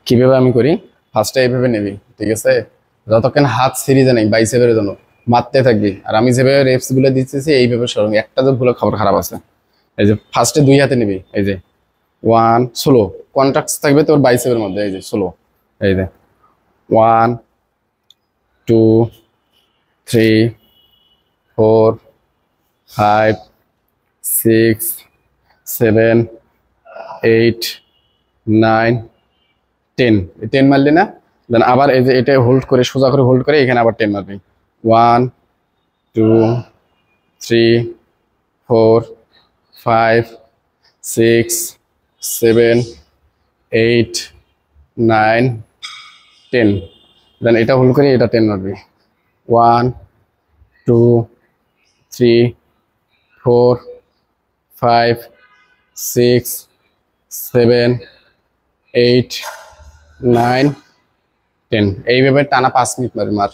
কিভাবে আমি করি, ফার্স্টে এইভাবে নিবি, ঠিক আছে? যতক্ষণ হাত সিরিজে নেই বাইসেপের জন্য মারতে থাকবি, আর আমি যেভাবে রেপস গুলো দিচ্ছি এইভাবে সরবি, একটা যে ভুলে খবর খারাপ আছে। এই যে ফার্স্টে দুই হাতে নিবি, এই যে ওয়ান স্লো, কন্ট্রাক্ট থাকবে তোর বাইসেপের মধ্যে, এই যে স্লো, এই যে one, two, three, four, five, six, seven, eight, nine, 10। 10 মারলি না, দেন আবার এই যে এটা হোল্ড করে সোজা করে হোল্ড করে এখানে আবার 10 মারবি। One, two, three, four, five, six, seven, eight, nine, 10। Then এটা হোল্ড করে এটা 10 মারবি। One, two, three, four, five, six, seven, eight, nine, 10। এইভাবে টানা 5 মিনিট মারবি। মার।